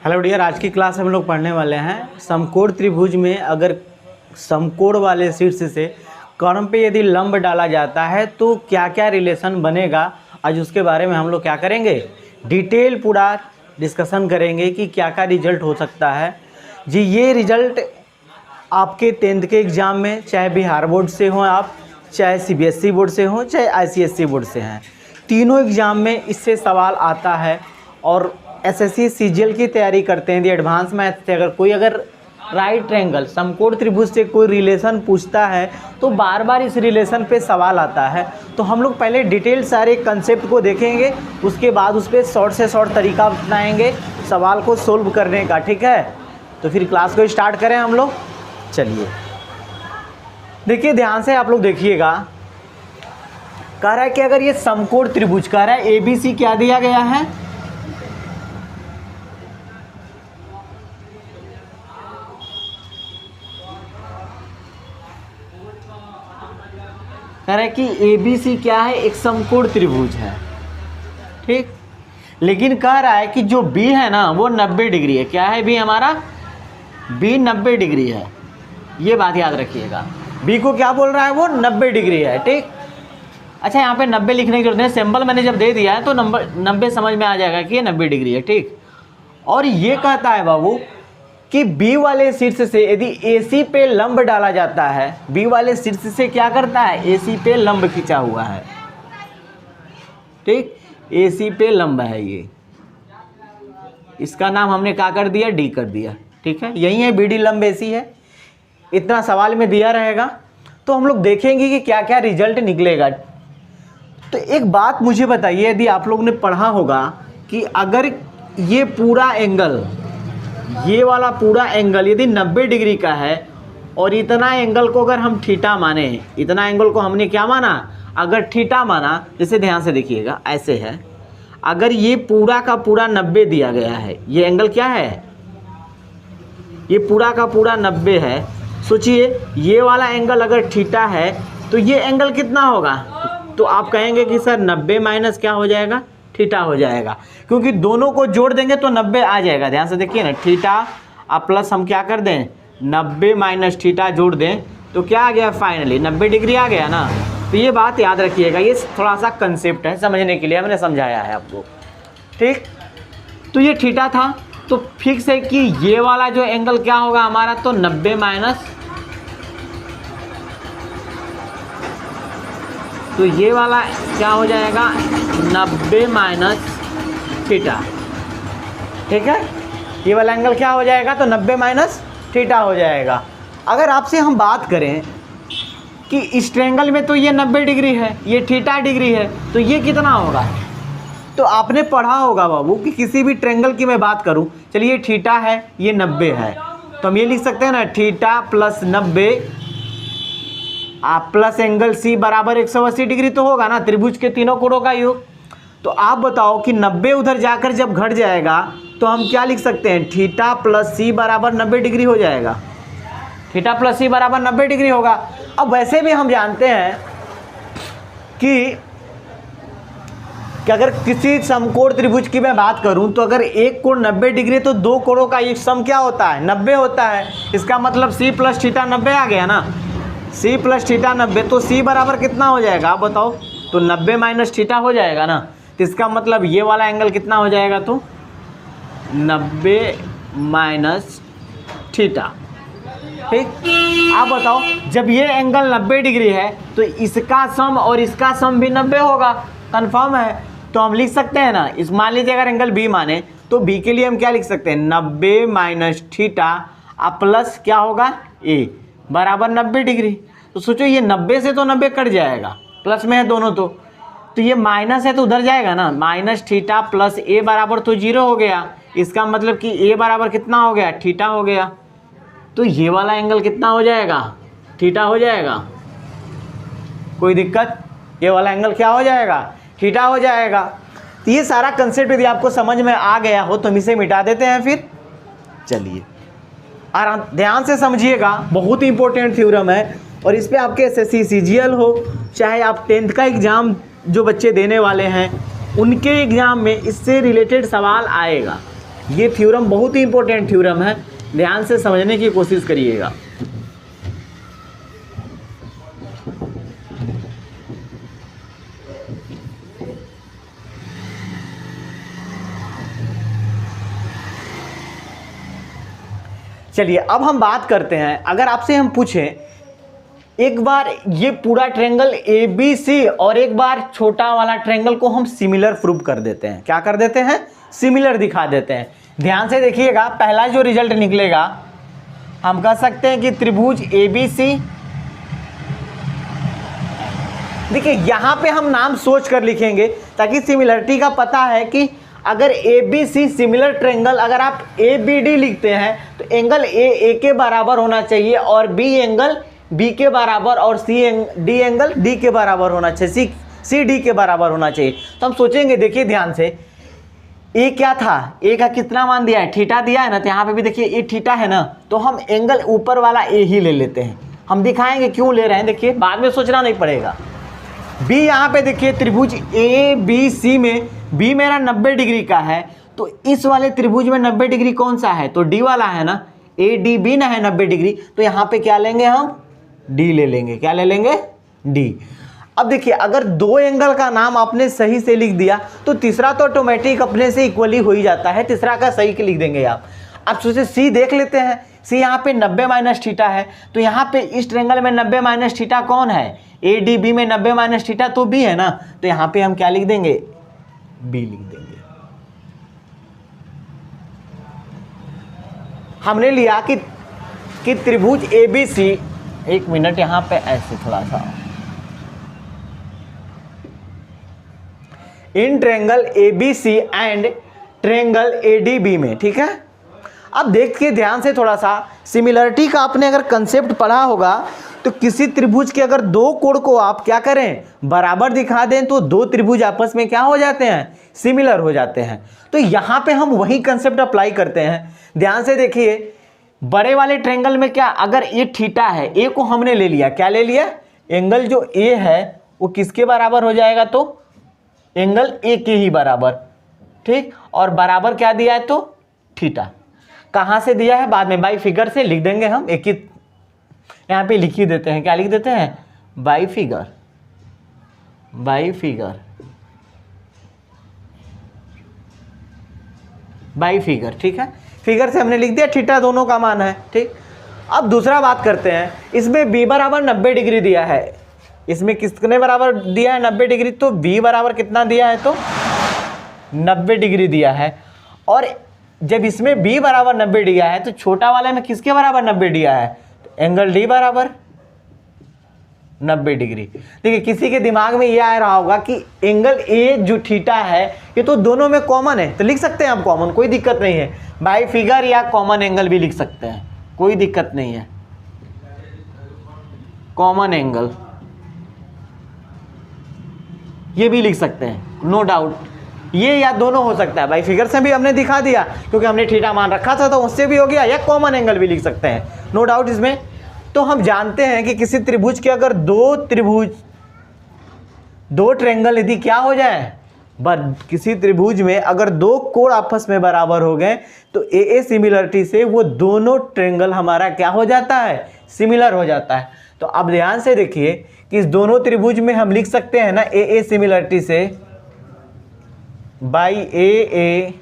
Hello dear, आज की class हम लोग पढ़ने वाले हैं समकोण त्रिभुज में अगर समकोण वाले शीर्ष से कर्ण पे यदि लंब डाला जाता है तो क्या क्या रिलेशन बनेगा। आज उसके बारे में हम लोग क्या करेंगे, डिटेल पूरा डिस्कशन करेंगे कि क्या क्या रिजल्ट हो सकता है। जी, ये रिजल्ट आपके 10th के एग्ज़ाम में चाहे बिहार बोर्ड से हो आप, चाहे CBSE बोर्ड से हो, चाहे ICSE बोर्ड से हैं, तीनों एग्ज़ाम में इससे सवाल आता है। और SSC CGL की तैयारी करते हैं यदि एडवांस मैथ से अगर राइट ट्रायंगल समकोण त्रिभुज से कोई रिलेशन पूछता है तो बार बार इस रिलेशन पे सवाल आता है। तो हम लोग पहले डिटेल सारे कंसेप्ट को देखेंगे, उसके बाद उस पर शॉर्ट से शॉर्ट तरीका अपनाएंगे सवाल को सोल्व करने का। ठीक है, तो फिर क्लास को स्टार्ट करें हम लोग। चलिए देखिए, ध्यान से आप लोग देखिएगा। कह रहा है कि अगर ये समकोण त्रिभुज कह रहा है ABC क्या दिया गया है, कह रहा है कि ABC क्या है, एक समकोण त्रिभुज है। ठीक, लेकिन कह रहा है कि जो B है ना वो 90 डिग्री है। क्या है B हमारा, B 90 डिग्री है। ये बात याद रखिएगा, B को क्या बोल रहा है, वो 90 डिग्री है। ठीक, अच्छा यहाँ पे 90 लिखने की जरूरत नहीं, सिंबल मैंने जब दे दिया है तो 90 समझ में आ जाएगा कि ये 90 डिग्री है। ठीक, और ये कहता है बाबू कि B वाले शीर्ष से यदि AC पे लंब डाला जाता है, B वाले शीर्ष से क्या करता है, AC पे लंब खींचा हुआ है। ठीक, AC पे लंब है ये, इसका नाम हमने क्या कर दिया, D कर दिया। ठीक है, यही है BD लंब AC है। इतना सवाल में दिया रहेगा तो हम लोग देखेंगे कि क्या क्या रिजल्ट निकलेगा। तो एक बात मुझे बताइए, यदि आप लोग ने पढ़ा होगा कि अगर ये पूरा एंगल, ये वाला पूरा एंगल यदि 90 डिग्री का है और इतना एंगल को अगर हम थीटा माने, इतना एंगल को हमने क्या माना, अगर थीटा माना, जैसे ध्यान से देखिएगा ऐसे है, अगर ये पूरा का पूरा 90 दिया गया है, ये एंगल क्या है, ये पूरा का पूरा 90 है। सोचिए ये वाला एंगल अगर थीटा है तो ये एंगल कितना होगा, तो आप कहेंगे कि सर 90 माइनस क्या हो जाएगा, थीटा हो जाएगा, क्योंकि दोनों को जोड़ देंगे तो 90 आ जाएगा। ध्यान से देखिए ना, थीटा अब प्लस हम क्या कर दें, 90 माइनस थीटा जोड़ दें तो क्या आ गया, फाइनली 90 डिग्री आ गया ना। तो ये बात याद रखिएगा, ये थोड़ा सा कंसेप्ट है, समझने के लिए हमने समझाया है आपको। ठीक, तो ये थीटा था तो फिक्स है कि ये वाला जो एंगल क्या होगा हमारा, तो 90 माइनस, तो ये वाला क्या हो जाएगा, 90 माइनस थीटा। ठीक है, ये वाला एंगल क्या हो जाएगा, तो 90 माइनस थीटा हो जाएगा। अगर आपसे हम बात करें कि इस ट्रायंगल में तो ये 90 डिग्री है, ये थीटा डिग्री है, तो ये कितना होगा, तो आपने पढ़ा होगा बाबू कि किसी भी ट्रायंगल की मैं बात करूं, चलिए थीटा है, ये 90 है, तो हम ये लिख सकते हैं ना, theta plus 90 plus angle C बराबर 180 डिग्री तो होगा ना, त्रिभुज के तीनों कोणों का योग। तो आप बताओ कि 90 उधर जाकर जब घट जाएगा तो हम क्या लिख सकते हैं, थीटा प्लस C बराबर 90 डिग्री हो जाएगा। थीटा प्लस C बराबर 90 डिग्री होगा। अब वैसे भी हम जानते हैं कि अगर किसी समकोण त्रिभुज की मैं बात करूं तो अगर एक कोण 90 डिग्री तो दो कोणों का एक सम क्या होता है, 90 होता है। इसका मतलब C प्लस थीटा 90 आ गया ना, C प्लस थीटा 90, तो C बराबर कितना हो जाएगा आप बताओ, तो 90 माइनस थीटा हो जाएगा ना। तो इसका मतलब ये वाला एंगल कितना हो जाएगा, तो 90 माइनस थीटा। ठीक, आप बताओ जब ये एंगल 90 डिग्री है तो इसका सम और इसका सम भी 90 होगा, कंफर्म है। तो हम लिख सकते हैं ना, इस मान लीजिए अगर एंगल B माने तो B के लिए हम क्या लिख सकते हैं, 90 माइनस थीटा प्लस क्या होगा A बराबर 90 डिग्री। तो सोचो ये 90 से तो 90 कट जाएगा, प्लस में है दोनों, तो ये माइनस है तो उधर जाएगा ना, माइनस थीटा प्लस A बराबर तो 0 हो गया। इसका मतलब कि A बराबर कितना हो गया, थीटा हो गया। तो ये वाला एंगल कितना हो जाएगा, थीटा हो जाएगा। कोई दिक्कत, ये वाला एंगल क्या हो जाएगा, थीटा हो जाएगा। तो ये सारा कंसेप्ट यदि आपको समझ में आ गया हो तो हम इसे मिटा देते हैं फिर। चलिए आराम ध्यान से समझिएगा, बहुत ही इंपॉर्टेंट थ्योरम है और इस पे आपके SSC CGL हो, चाहे आप 10th का एग्ज़ाम जो बच्चे देने वाले हैं उनके एग्ज़ाम में इससे रिलेटेड सवाल आएगा। ये थ्योरम बहुत ही इंपॉर्टेंट थ्योरम है, ध्यान से समझने की कोशिश करिएगा। चलिए अब हम बात करते हैं, अगर आपसे हम पूछें एक बार ये पूरा ट्रायंगल ABC और एक बार छोटा वाला ट्रायंगल को हम सिमिलर प्रूव कर देते हैं, क्या कर देते हैं, सिमिलर दिखा देते हैं। ध्यान से देखिएगा, पहला जो रिजल्ट निकलेगा हम कह सकते हैं कि त्रिभुज ABC, देखिए यहाँ पे हम नाम सोच कर लिखेंगे ताकि सिमिलरिटी का पता है कि अगर ABC सिमिलर ट्रायंगल, अगर आप ABD लिखते हैं तो एंगल A के बराबर होना चाहिए और B एंगल B के बराबर और D एंगल D के बराबर होना चाहिए, C D के बराबर होना चाहिए। तो हम सोचेंगे, देखिए ध्यान से, A क्या था, A का कितना मान दिया है, थीटा दिया है ना, तो यहाँ पे भी देखिए ये थीटा है ना, तो हम एंगल ऊपर वाला A ही ले लेते हैं। हम दिखाएंगे क्यों ले रहे हैं, देखिए बाद में सोचना नहीं पड़ेगा। B यहाँ पे देखिए त्रिभुज ABC में B मेरा 90 डिग्री का है, तो इस वाले त्रिभुज में 90 डिग्री कौन सा है, तो D वाला है ना, ADB ना है 90 डिग्री, तो यहाँ पे क्या लेंगे हम, D ले लेंगे, क्या ले लेंगे, D। अब देखिए अगर दो एंगल का नाम आपने सही से लिख दिया तो तीसरा तो ऑटोमेटिक अपने से इक्वली हो ही जाता है, तीसरा का सही के लिख देंगे आप। अब सोचिए C देख लेते हैं, C यहाँ पे 90 माइनस थीटा है, तो यहाँ पे इस ट्रायंगल में 90 माइनस थीटा कौन है, ADB में 90 माइनस थीटा तो B है ना, तो यहाँ पे हम क्या लिख देंगे, B लिख देंगे। हमने लिया कि त्रिभुज ABC, एक मिनट यहाँ पे ऐसे थोड़ा सा, in triangle ABC and triangle ADB में, ठीक है। अब देखिए ध्यान से थोड़ा सा, सिमिलरिटी का आपने अगर कंसेप्ट पढ़ा होगा तो किसी त्रिभुज के अगर दो कोण को आप क्या करें, बराबर दिखा दें तो दो त्रिभुज आपस में क्या हो जाते हैं, सिमिलर हो जाते हैं। तो यहाँ पे हम वही कंसेप्ट अप्लाई करते हैं। ध्यान से देखिए, बड़े वाले ट्रायंगल में क्या, अगर ये थीटा है, ए को हमने ले लिया, क्या ले लिया, एंगल जो ए है वो किसके बराबर हो जाएगा, तो एंगल ए के ही बराबर, ठीक। और बराबर क्या दिया है, तो थीटा। कहाँ से दिया है, बाद में बाई फिगर से लिख देंगे हम, एक ही यहाँ पे लिख ही देते हैं, क्या लिख देते हैं, by figure, by figure, by figure, ठीक है। फिगर से हमने लिख दिया, थीटा दोनों का मान है, ठीक। अब दूसरा बात करते हैं, इसमें B बराबर 90 डिग्री दिया है, इसमें किसने बराबर दिया है, 90 डिग्री, तो B बराबर कितना दिया है, तो 90 डिग्री दिया है। और जब इसमें B बराबर 90 दिया है तो छोटा वाले में किसके बराबर 90 दिया है, तो एंगल D बराबर 90 डिग्री। देखिए किसी के दिमाग में ये आ रहा होगा कि एंगल A जो थीटा है ये तो दोनों में कॉमन है, तो लिख सकते हैं आप कॉमन, कोई दिक्कत नहीं है, बाई फिगर या कॉमन एंगल भी लिख सकते हैं, कोई दिक्कत नहीं है, कॉमन एंगल ये भी लिख सकते हैं, नो डाउट, ये या दोनों हो सकता है। बाई फिगर से भी हमने दिखा दिया क्योंकि हमने थीटा मान रखा था, तो उससे भी हो गया, या कॉमन एंगल भी लिख सकते हैं, नो डाउट इसमें। तो हम जानते हैं कि किसी त्रिभुज के अगर दो ट्रायंगल यदि क्या हो जाए, किसी त्रिभुज में अगर दो कोण आपस में बराबर हो गए तो ए सिमिलरिटी से वो दोनों ट्रायंगल हमारा क्या हो जाता है, सिमिलर हो जाता है। तो अब ध्यान से देखिए कि इस दोनों त्रिभुज में हम लिख सकते हैं ना, ए सिमिलरिटी से बाई ए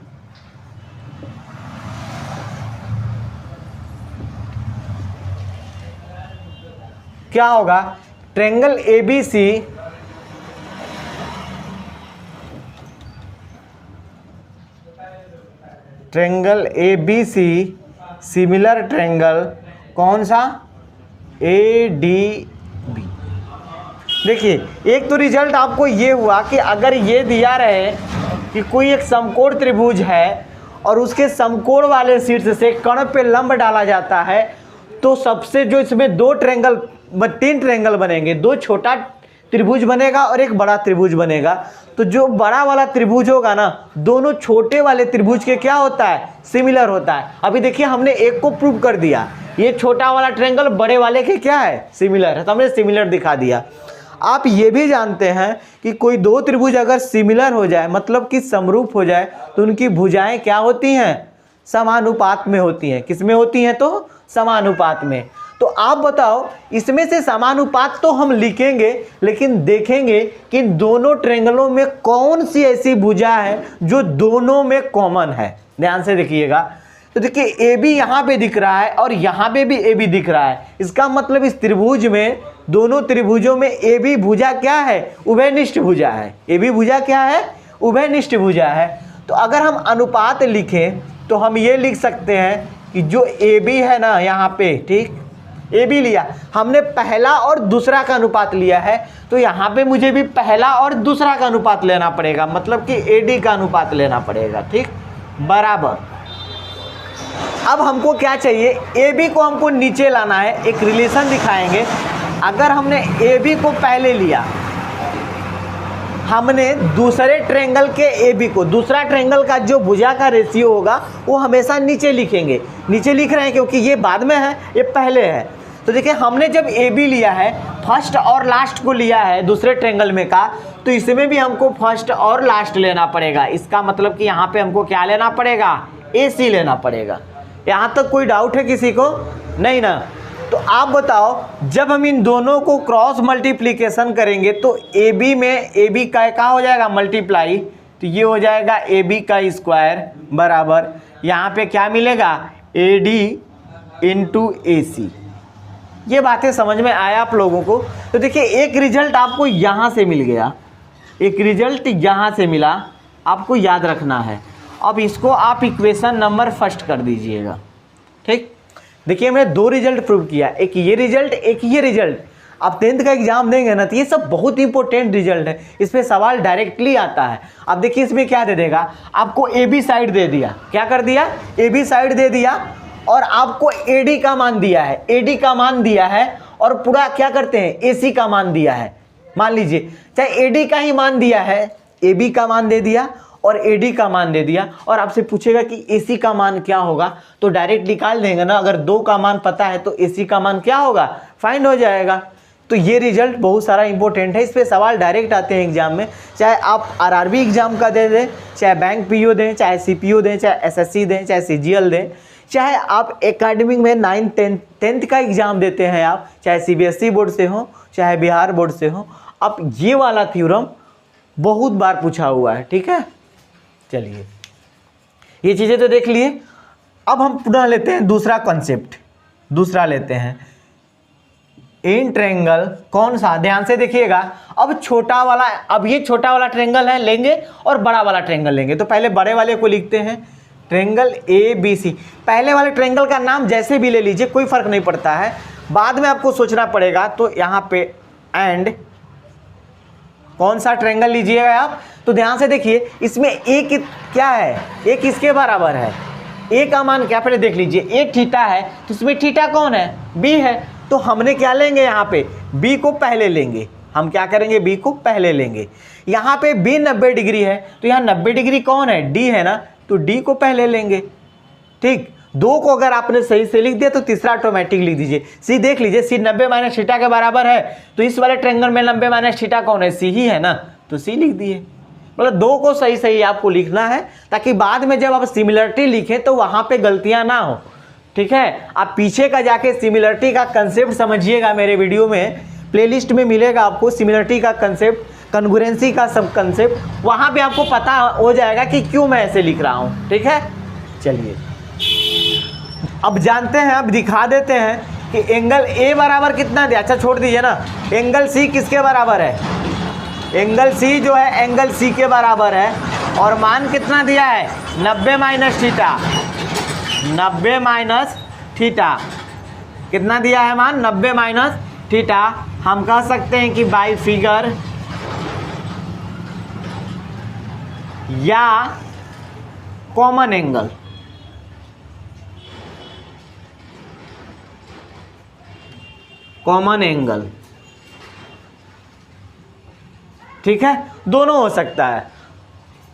क्या होगा, ट्रायंगल ABC सिमिलर ट्रायंगल कौन सा, ADB। देखिए एक तो रिजल्ट आपको ये हुआ कि अगर ये दिया रहे कि कोई एक समकोण त्रिभुज है और उसके समकोण वाले शीर्ष से कर्ण पे लंब डाला जाता है, तो सबसे जो इसमें तीन ट्रायंगल बनेंगे, दो छोटा त्रिभुज बनेगा और एक बड़ा त्रिभुज बनेगा। तो जो बड़ा वाला त्रिभुज होगा ना, दोनों छोटे वाले त्रिभुज के क्या होता है, सिमिलर होता है। अभी देखिए हमने एक को प्रूव कर दिया, ये छोटा वाला ट्रायंगल बड़े वाले के क्या है, सिमिलर है, तो हमने सिमिलर दिखा दिया। आप ये भी जानते हैं कि कोई दो त्रिभुज अगर सिमिलर हो जाए, मतलब कि समरूप हो जाए, तो उनकी भुजाएं क्या होती हैं, समानुपात में होती हैं। किस में होती हैं? तो समानुपात में। तो आप बताओ, इसमें से समानुपात तो हम लिखेंगे, लेकिन देखेंगे कि दोनों ट्रायंगलों में कौन सी ऐसी भुजा है जो दोनों में कॉमन है। ध्यान से देखिएगा। तो देखिए ए बी यहाँ पे दिख रहा है और यहाँ पे भी ए बी दिख रहा है। इसका मतलब इस त्रिभुज में, दोनों त्रिभुजों में ए बी भुजा क्या है? उभयनिष्ठ भुजा है। ए बी भुजा क्या है? उभयनिष्ठ भुजा है। तो अगर हम अनुपात लिखें तो हम ये लिख सकते हैं कि जो ए बी है ना यहाँ पे, ठीक, ए बी लिया हमने, पहला और दूसरा का अनुपात लिया है, तो यहाँ पे मुझे भी पहला और दूसरा का अनुपात लेना पड़ेगा, मतलब कि ए डी का अनुपात लेना पड़ेगा, ठीक, बराबर। अब हमको क्या चाहिए? ए बी को हमको नीचे लाना है। एक रिलेशन दिखाएंगे। अगर हमने ए बी को पहले लिया, हमने दूसरे ट्रायंगल के ए बी को, दूसरा ट्रायंगल का जो भुजा का रेशियो होगा वो हमेशा नीचे लिखेंगे। नीचे लिख रहे हैं क्योंकि ये बाद में है, ये पहले है। तो देखिए हमने जब ए बी लिया है, फर्स्ट और लास्ट को लिया है दूसरे ट्रायंगल में का, तो इसमें भी हमको फर्स्ट और लास्ट लेना पड़ेगा। इसका मतलब कि यहाँ पे हमको क्या लेना पड़ेगा? ए सी लेना पड़ेगा। यहाँ तक कोई डाउट है किसी को? नहीं ना? तो आप बताओ, जब हम इन दोनों को क्रॉस मल्टीप्लिकेशन करेंगे तो ए बी में ए बी का हो जाएगा मल्टीप्लाई, तो ये हो जाएगा ए बी का स्क्वायर बराबर, यहाँ पे क्या मिलेगा? ए डी इंटू ए सी। ये बातें समझ में आया आप लोगों को? तो देखिए एक रिजल्ट आपको यहाँ से मिल गया, एक रिजल्ट यहाँ से मिला, आपको याद रखना है। अब इसको आप इक्वेशन नंबर फर्स्ट कर दीजिएगा, ठीक। देखिए हमने दो रिजल्ट प्रूव किया, एक ये रिजल्ट, एक ये रिजल्ट। आप 10th का एग्जाम देंगे ना तो ये सब बहुत इंपॉर्टेंट रिजल्ट है, इसमें सवाल डायरेक्टली आता है। अब देखिए इसमें क्या दे देगा आपको? ए बी साइड दे दिया। क्या कर दिया? ए बी साइड दे दिया और आपको ए डी का मान दिया है, ए डी का मान दिया है और पूरा क्या करते हैं? ए सी का मान दिया है। मान लीजिए चाहे ए डी का ही मान दिया है, ए बी का मान दे दिया और ए डी का मान दे दिया, और आपसे पूछेगा कि ए सी का मान क्या होगा, तो डायरेक्ट निकाल देंगे ना। अगर 2 का मान पता है तो ए सी का मान क्या होगा? फाइंड हो जाएगा। तो ये रिजल्ट बहुत सारा इंपॉर्टेंट है, इस पे सवाल डायरेक्ट आते हैं एग्जाम में। चाहे आप आरआरबी एग्जाम का दे दें, चाहे बैंक पीओ दें, चाहे सीपीओ दें, चाहे एसएससी दें, चाहे सीजीएल दें, चाहे आप एकेडमिक में 9th 10th का एग्जाम देते हैं आप, चाहे सीबीएसई बोर्ड से हो, चाहे बिहार बोर्ड से हो, अब ये वाला थ्योरम बहुत बार पूछा हुआ है, ठीक है। चलिए ये चीज़ें तो देख लिए। अब हम पुनः लेते हैं दूसरा कॉन्सेप्ट, दूसरा लेते हैं इन ट्रायंगल। कौन सा? ध्यान से देखिएगा। अब छोटा वाला, अब ये छोटा वाला ट्रायंगल है लेंगे और बड़ा वाला ट्रायंगल लेंगे। तो पहले बड़े वाले को लिखते हैं, ट्रायंगल ए बी सी। पहले वाले ट्रायंगल का नाम जैसे भी ले लीजिए, कोई फर्क नहीं पड़ता है, बाद में आपको सोचना पड़ेगा। तो यहाँ पे एंड कौन सा ट्रायंगल लीजिएगा आप? तो ध्यान से देखिए, इसमें ए क्या है? ए किसके बराबर है? ए का मान क्या? पहले देख लीजिए, ए थीटा है, तो इसमें थीटा कौन है? बी है। तो हमने क्या लेंगे? यहाँ पे बी को पहले लेंगे। हम क्या करेंगे? बी को पहले लेंगे। यहाँ पे बी 90 डिग्री है, तो यहाँ 90 डिग्री कौन है? डी है ना, तो डी को पहले लेंगे, ठीक। 2 को अगर आपने सही से लिख दिया तो तीसरा ऑटोमेटिक लिख दीजिए। सी देख लीजिए, सी 90 माइनस थीटा के बराबर है, तो इस वाले ट्रायंगल में 90 माइनस थीटा कौन है? सी ही है ना, तो सी लिख दिए। मतलब 2 को सही सही आपको लिखना है, ताकि बाद में जब आप सिमिलरिटी लिखें तो वहाँ पे गलतियाँ ना हो, ठीक है। आप पीछे का जाके सिमिलरिटी का कंसेप्ट समझिएगा, मेरे वीडियो में प्लेलिस्ट में मिलेगा आपको सिमिलरिटी का कंसेप्ट, कन्ग्रुएंसी का सब कंसेप्ट, वहाँ पे आपको पता हो जाएगा कि क्यों मैं ऐसे लिख रहा हूँ, ठीक है। चलिए अब जानते हैं, अब दिखा देते हैं कि एंगल ए बराबर कितना दिया। अच्छा छोड़ दीजिए ना, एंगल सी किसके बराबर है? एंगल सी जो है एंगल सी के बराबर है, और मान कितना दिया है? 90 माइनस थीटा। 90 माइनस थीटा कितना दिया है मान? 90 माइनस थीटा। हम कह सकते हैं कि बाई फिगर या कॉमन एंगल, कॉमन एंगल, ठीक है, दोनों हो सकता है।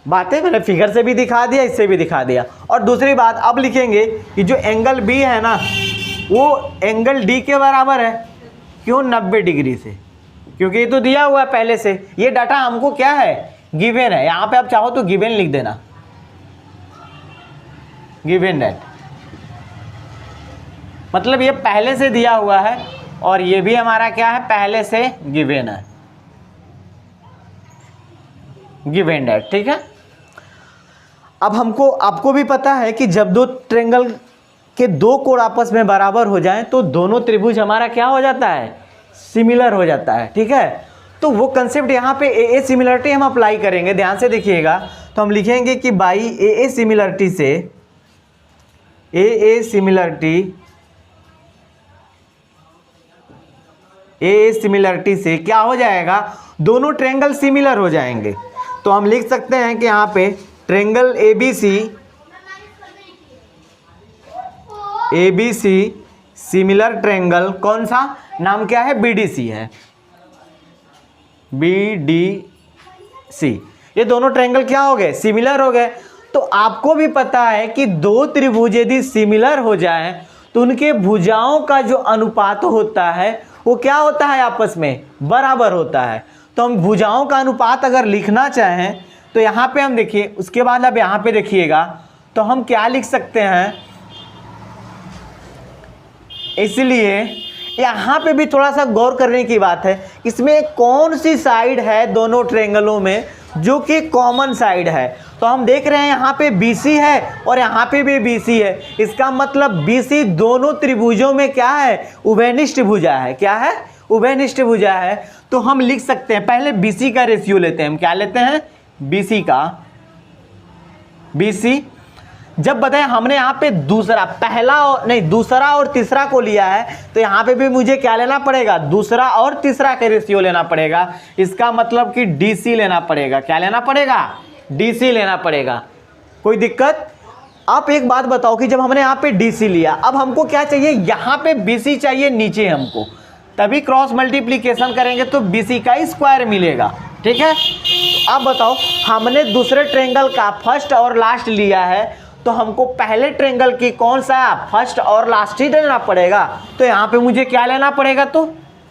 बातें मैंने फिगर से भी दिखा दिया, इससे भी दिखा दिया। और दूसरी बात अब लिखेंगे कि जो एंगल बी है ना, वो एंगल डी के बराबर है। क्यों? 90 डिग्री से, क्योंकि ये तो दिया हुआ है पहले से, ये डाटा हमको क्या है? गिवन है। यहाँ पे आप चाहो तो गिवन लिख देना, गिवन दैट, मतलब ये पहले से दिया हुआ है और ये भी हमारा क्या है, पहले से गिवन है, गिवन दैट। ठीक है, अब आपको भी पता है कि जब दो ट्रायंगल के दो कोण आपस में बराबर हो जाएं तो दोनों त्रिभुज हमारा क्या हो जाता है, सिमिलर हो जाता है। ठीक है, तो वो कंसेप्ट यहाँ पे ए सिमिलरिटी हम अप्लाई करेंगे, ध्यान से देखिएगा। तो हम लिखेंगे कि बाई ए सिमिलरिटी से, ए सिमिलरिटी से क्या हो जाएगा, दोनों ट्रायंगल सिमिलर हो जाएंगे। तो हम लिख सकते हैं कि यहाँ पे ट्रायंगल ABC सिमिलर ट्रायंगल, कौन सा नाम क्या है, BDC है, BDC। ये दोनों ट्रायंगल क्या हो गए, सिमिलर हो गए। तो आपको भी पता है कि दो त्रिभुज यदि सिमिलर हो जाएं तो उनके भुजाओं का जो अनुपात होता है वो क्या होता है, आपस में बराबर होता है। तो हम भुजाओं का अनुपात अगर लिखना चाहें तो यहाँ पे हम देखिए, उसके बाद अब यहाँ पे देखिएगा तो हम क्या लिख सकते हैं, इसलिए यहाँ पे भी थोड़ा सा गौर करने की बात है, इसमें कौन सी साइड है दोनों ट्रायंगलों में जो कि कॉमन साइड है। तो हम देख रहे हैं यहाँ पे BC है और यहाँ पे भी BC है, इसका मतलब BC दोनों त्रिभुजों में क्या है, उभयनिष्ठ भुजा है। क्या है, उभयनिष्ठ भुजा है। तो हम लिख सकते हैं, पहले BC का रेशियो लेते हैं, हम क्या लेते हैं, BC का, BC जब बताएं हमने यहाँ पे दूसरा और तीसरा को लिया है तो यहाँ पे भी मुझे क्या लेना पड़ेगा, दूसरा और तीसरा का रेशियो लेना पड़ेगा। इसका मतलब कि DC लेना पड़ेगा। क्या लेना पड़ेगा, DC लेना पड़ेगा। कोई दिक्कत? आप एक बात बताओ कि जब हमने यहाँ पे DC लिया, अब हमको क्या चाहिए, यहाँ पे BC चाहिए नीचे हमको, तभी क्रॉस मल्टीप्लीकेशन करेंगे तो BC का स्क्वायर मिलेगा। ठीक है, अब बताओ हमने दूसरे ट्रायंगल का फर्स्ट और लास्ट लिया है तो हमको पहले ट्रायंगल की कौन सा फर्स्ट और लास्ट ही लेना पड़ेगा। तो यहाँ पे मुझे क्या लेना पड़ेगा, तो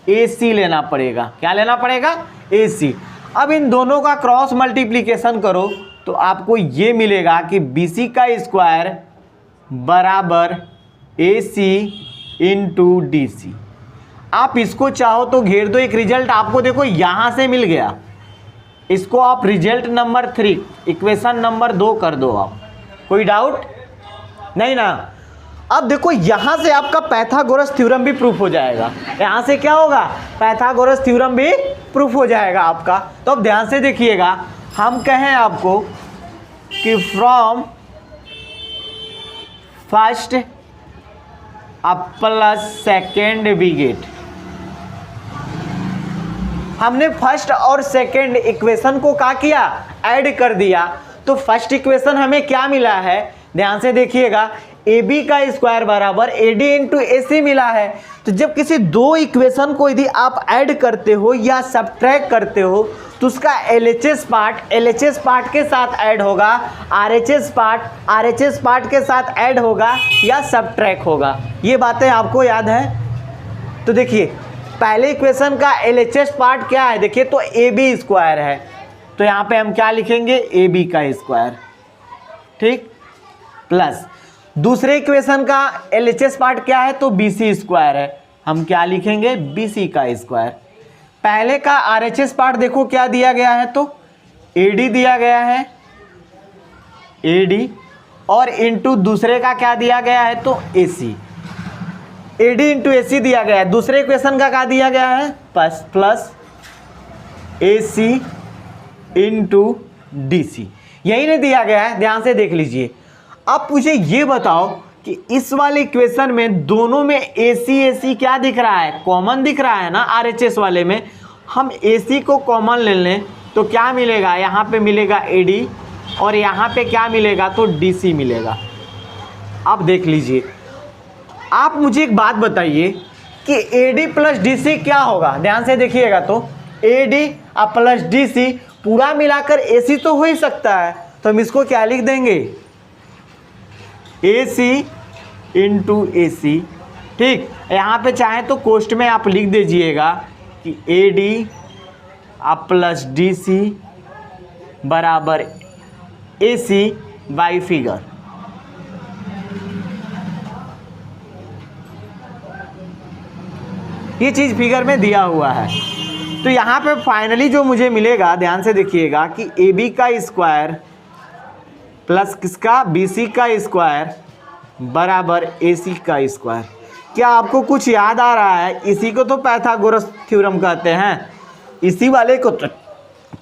AC लेना पड़ेगा। क्या लेना पड़ेगा, AC। अब इन दोनों का क्रॉस मल्टीप्लीकेशन करो तो आपको ये मिलेगा कि BC का स्क्वायर बराबर AC इंटू DC। आप इसको चाहो तो घेर दो, एक रिजल्ट आपको देखो यहाँ से मिल गया, इसको आप रिजल्ट नंबर 3 इक्वेशन नंबर 2 कर दो आप। कोई डाउट नहीं ना। अब देखो यहां से आपका पाइथागोरस थ्योरम भी प्रूफ हो जाएगा, यहां से क्या होगा, पाइथागोरस थ्योरम भी प्रूफ हो जाएगा आपका। तो अब ध्यान से देखिएगा, हम कहें आपको कि फ्रॉम फर्स्ट अब प्लस सेकेंड वी गेट, हमने फर्स्ट और सेकेंड इक्वेशन को क्या किया, ऐड कर दिया। तो फर्स्ट इक्वेशन हमें क्या मिला है, ध्यान से देखिएगा, AB का स्क्वायर बराबर AD इंटू AC मिला है। तो जब किसी दो इक्वेशन को यदि आप ऐड करते हो या सब्ट्रैक्ट करते हो तो उसका LHS पार्ट के साथ ऐड होगा, RHS पार्ट के साथ ऐड होगा या सब्ट्रैक्ट होगा। ये बातें आपको याद है। तो देखिए पहले इक्वेशन का LHS पार्ट क्या है, देखिए तो AB स्क्वायर है, तो यहाँ पे हम क्या लिखेंगे, AB का स्क्वायर, ठीक, प्लस दूसरे इक्वेशन का LHS पार्ट क्या है, तो BC स्क्वायर है, हम क्या लिखेंगे, BC का स्क्वायर। पहले का RHS पार्ट देखो क्या दिया गया है, तो AD दिया गया है, AD, और इंटू दूसरे का क्या दिया गया है, तो AC, AD इंटू AC दिया गया है। दूसरे इक्वेशन का क्या दिया गया है, प्लस AC इंटू DC, यही नहीं दिया गया है, ध्यान से देख लीजिए। अब मुझे ये बताओ कि इस वाले इक्वेशन में दोनों में AC क्या दिख रहा है, कॉमन दिख रहा है ना। RHS वाले में हम AC को कॉमन ले लें तो क्या मिलेगा, यहाँ पे मिलेगा AD और यहाँ पे क्या मिलेगा, तो DC मिलेगा। अब देख लीजिए, आप मुझे एक बात बताइए कि AD प्लस DC क्या होगा। ध्यान से देखिएगा, तो AD प्लस DC पूरा मिलाकर AC तो हो ही सकता है, तो हम इसको क्या लिख देंगे, AC इंटू AC। ठीक, यहाँ पे चाहे तो कोष्ट में आप लिख दीजिएगा कि AD प्लस DC बराबर AC बाई फिगर। ये चीज़ फिगर में दिया हुआ है। तो यहाँ पे फाइनली जो मुझे मिलेगा, ध्यान से देखिएगा कि ए बी का स्क्वायर प्लस किसका बी सी का स्क्वायर बराबर ए सी का स्क्वायर। क्या आपको कुछ याद आ रहा है? इसी को तो पाइथागोरस थ्योरम कहते हैं, इसी वाले को तो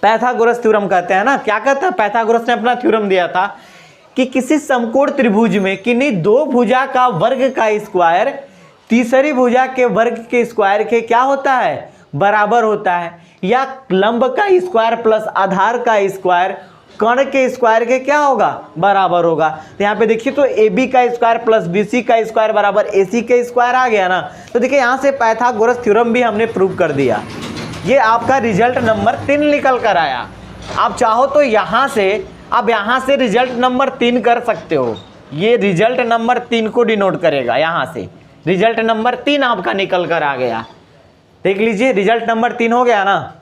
पाइथागोरस थ्योरम कहते हैं ना। क्या कहता है? पाइथागोरस ने अपना थ्योरम दिया था कि किसी समकोण त्रिभुज में किन्हीं दो भुजा का वर्ग का स्क्वायर तीसरी भुजा के वर्ग के स्क्वायर के क्या होता है? बराबर होता है। या लंब का स्क्वायर प्लस आधार का स्क्वायर कर्ण के स्क्वायर के क्या होगा? बराबर होगा। तो यहाँ पे देखिए तो ए बी का स्क्वायर प्लस बी सी का स्क्वायर बराबर ए सी का स्क्वायर आ गया ना। तो देखिए यहाँ से पाइथागोरस थ्योरम भी हमने प्रूव कर दिया। ये आपका रिजल्ट नंबर 3 निकल कर आया। आप चाहो तो यहाँ से रिजल्ट नंबर 3 कर सकते हो। ये रिजल्ट नंबर 3 को डिनोट करेगा। यहाँ से रिजल्ट नंबर 3 आपका निकल कर आ गया। देख लीजिए रिजल्ट नंबर 3 हो गया ना।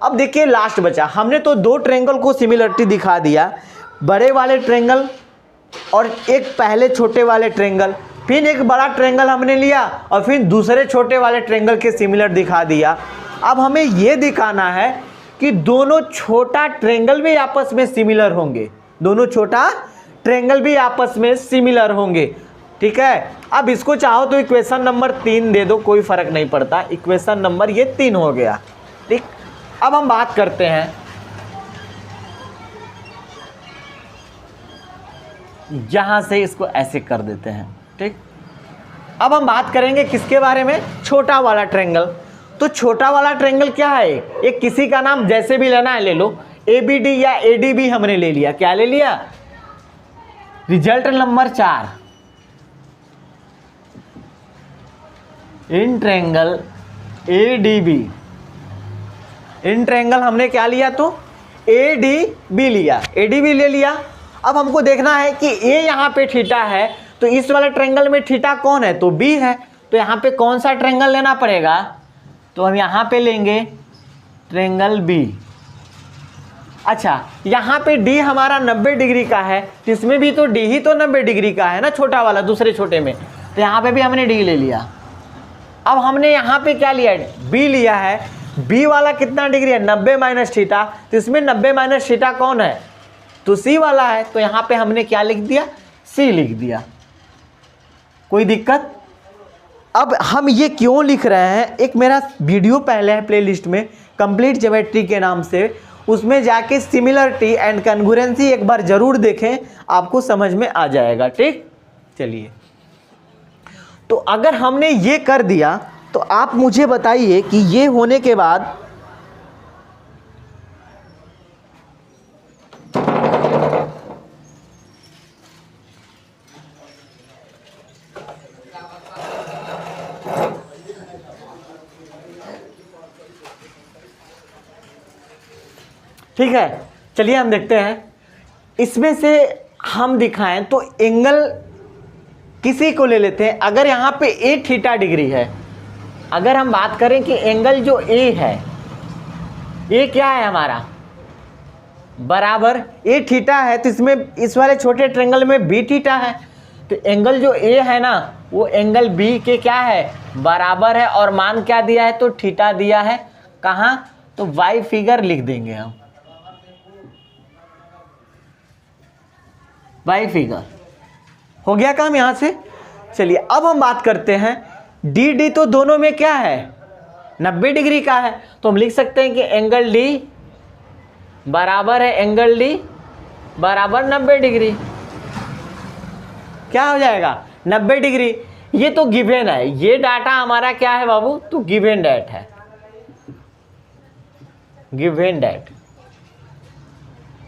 अब देखिए लास्ट बचा। हमने तो दो ट्रायंगल को सिमिलरिटी दिखा दिया, बड़े वाले ट्रायंगल और एक पहले छोटे वाले ट्रायंगल, फिर एक बड़ा ट्रायंगल हमने लिया और फिर दूसरे छोटे वाले ट्रायंगल के सिमिलर दिखा दिया। अब हमें ये दिखाना है कि दोनों छोटा ट्रायंगल भी आपस में सिमिलर होंगे, दोनों छोटा ट्रायंगल भी आपस में सिमिलर होंगे। ठीक है, अब इसको चाहो तो इक्वेशन नंबर 3 दे दो, कोई फर्क नहीं पड़ता। इक्वेशन नंबर ये 3 हो गया। ठीक, अब हम बात करते हैं यहां से इसको ऐसे कर देते हैं। ठीक, अब हम बात करेंगे किसके बारे में? छोटा वाला ट्रायंगल। तो छोटा वाला ट्रायंगल क्या है? एक किसी का नाम जैसे भी लेना है ले लो, ए बी डी या ए डी बी हमने ले लिया। क्या ले लिया? Result number 4 in triangle A D B. In triangle हमने क्या लिया? तो ए डी बी लिया, ए डी बी ले लिया। अब हमको देखना है कि ए यहाँ पे थीटा है, तो इस वाले ट्रायंगल में थीटा कौन है? तो बी है। तो यहाँ पे कौन सा ट्रायंगल लेना पड़ेगा? तो हम यहाँ पे लेंगे ट्रायंगल बी। अच्छा, यहाँ पे डी हमारा 90 डिग्री का है, तो इसमें भी तो डी ही तो 90 डिग्री का है ना, छोटा वाला दूसरे छोटे में। तो यहाँ पे भी हमने डी ले लिया। अब हमने यहाँ पे क्या लिया? बी लिया है। बी वाला कितना डिग्री है? 90 माइनस थीटा। तो इसमें 90 माइनस थीटा कौन है? तो सी वाला है। तो यहाँ पे हमने क्या लिख दिया? सी लिख दिया। कोई दिक्कत? अब हम ये क्यों लिख रहे हैं? एक मेरा वीडियो पहले है प्लेलिस्ट में कंप्लीट ज्योमेट्री के नाम से, उसमें जाके सिमिलरिटी एंड कन्ग्रुएंसी एक बार जरूर देखें, आपको समझ में आ जाएगा। ठीक, चलिए। तो अगर हमने ये कर दिया तो आप मुझे बताइए कि ये होने के बाद ठीक है, चलिए हम देखते हैं। इसमें से हम दिखाएं तो एंगल किसी को ले लेते हैं। अगर यहाँ पे ए थीटा डिग्री है, अगर हम बात करें कि एंगल जो ए है, ए क्या है हमारा? बराबर ए थीटा है, तो इसमें इस वाले छोटे ट्रायंगल में बी थीटा है। तो एंगल जो ए है ना, वो एंगल बी के क्या है? बराबर है। और मान क्या दिया है? तो थीटा दिया है। कहाँ? तो वाई फिगर लिख देंगे हम, वाई फिगर। हो गया काम यहाँ से। चलिए अब हम बात करते हैं डी डी। तो दोनों में क्या है? 90 डिग्री का है। तो हम लिख सकते हैं कि एंगल डी बराबर है एंगल डी बराबर 90 डिग्री। क्या हो जाएगा? 90 डिग्री। ये तो गिवन है, ये डाटा हमारा क्या है बाबू? तो गिवन डेट है, गिवन डेट।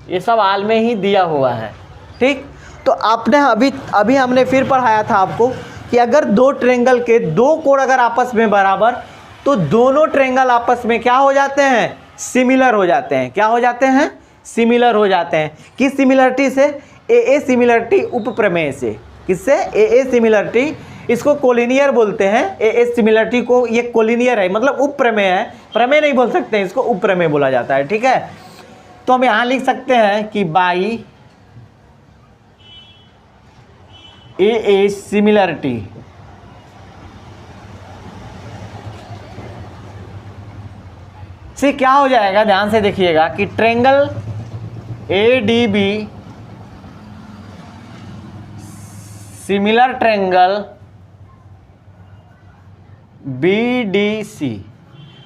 ये सवाल में ही दिया हुआ है। ठीक, तो आपने अभी हमने फिर पढ़ाया था आपको कि अगर दो ट्रायंगल के दो कोण अगर आपस में बराबर, तो दोनों ट्रायंगल आपस में क्या हो जाते हैं? सिमिलर हो जाते हैं। क्या हो जाते हैं? सिमिलर हो जाते हैं। किस सिमिलरिटी से? ए सिमिलरिटी उप प्रमेय से। किससे? ए सिमिलरिटी। इसको कोलिनियर बोलते हैं। ए सिमिलरिटी को, ये कोलिनियर है मतलब उप प्रमेय है, प्रमेय नहीं बोल सकते हैं, इसको उप प्रमेय बोला जाता है। ठीक है, तो हम यहाँ लिख सकते हैं कि बाई ए सिमिलरिटी से क्या हो जाएगा, ध्यान से देखिएगा कि triangle ADB similar triangle BDC,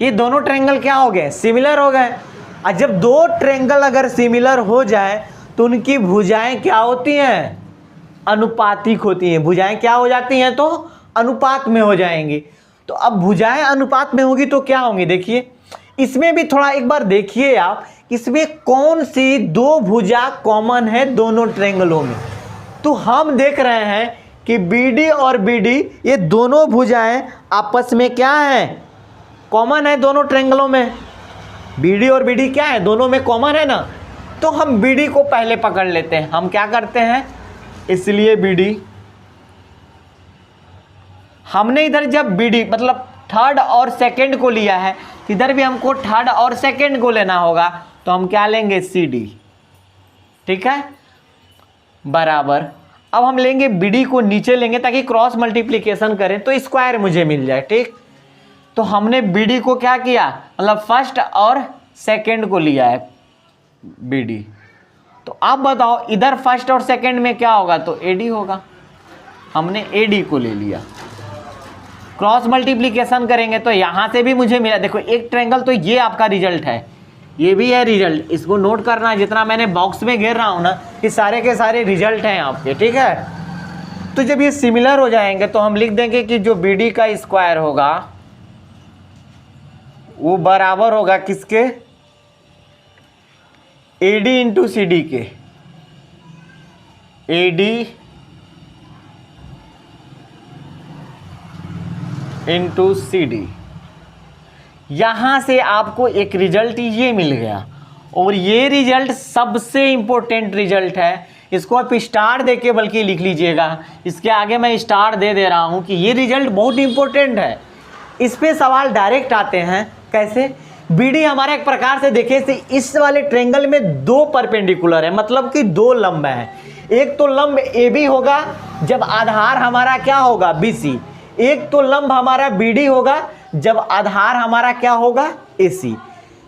ये दोनों ट्रेंगल क्या हो गए, सिमिलर हो गए। और जब दो ट्रेंगल अगर सिमिलर हो जाए तो उनकी भुजाएं क्या होती हैं, अनुपातिक होती हैं। भुजाएं क्या हो जाती हैं, तो अनुपात में हो जाएंगी। तो अब भुजाएं अनुपात में होगी तो क्या होंगी, देखिए इसमें भी थोड़ा एक बार देखिए आप, इसमें कौन सी दो भुजा कॉमन है दोनों ट्रेंगलों में। तो हम देख रहे हैं कि BD और BD ये दोनों भुजाएं आपस में क्या है, कॉमन है दोनों ट्रेंगलों में। BD और BD क्या है, दोनों में कॉमन है ना। तो हम BD को पहले पकड़ लेते हैं। हम क्या करते हैं, इसलिए BD हमने इधर जब BD मतलब थर्ड और सेकंड को लिया है, इधर भी हमको थर्ड और सेकंड को लेना होगा, तो हम क्या लेंगे, CD, ठीक है, बराबर। अब हम लेंगे BD को नीचे लेंगे ताकि क्रॉस मल्टीप्लिकेशन करें तो स्क्वायर मुझे मिल जाए, ठीक। तो हमने BD को क्या किया, मतलब फर्स्ट और सेकंड को लिया है BD। तो अब बताओ इधर फर्स्ट और सेकंड में क्या होगा, तो AD होगा। हमने AD को ले लिया, क्रॉस मल्टीप्लिकेशन करेंगे तो यहाँ से भी मुझे मिला, देखो एक ट्रायंगल, तो ये आपका रिजल्ट है, ये भी है रिजल्ट। इसको नोट करना, जितना मैंने बॉक्स में घेर रहा हूँ ना, ये सारे के सारे रिजल्ट हैं आपके, ठीक है। तो जब ये सिमिलर हो जाएंगे तो हम लिख देंगे कि जो BD का स्क्वायर होगा वो बराबर होगा किसके, AD इंटू CD के। AD into CD। यहां से आपको एक रिजल्ट ये मिल गया, और ये रिजल्ट सबसे इंपॉर्टेंट रिजल्ट है। इसको आप स्टार देके बल्कि लिख लीजिएगा, इसके आगे मैं स्टार दे रहा हूं कि ये रिजल्ट बहुत इंपॉर्टेंट है। इस पे सवाल डायरेक्ट आते हैं, कैसे, BD हमारा एक प्रकार से देखें से इस वाले ट्रेंगल में दो परपेंडिकुलर है, मतलब कि दो लंब है। एक तो लंब AB होगा जब आधार हमारा क्या होगा, BC। एक तो लंब हमारा BD होगा जब आधार हमारा क्या होगा, AC।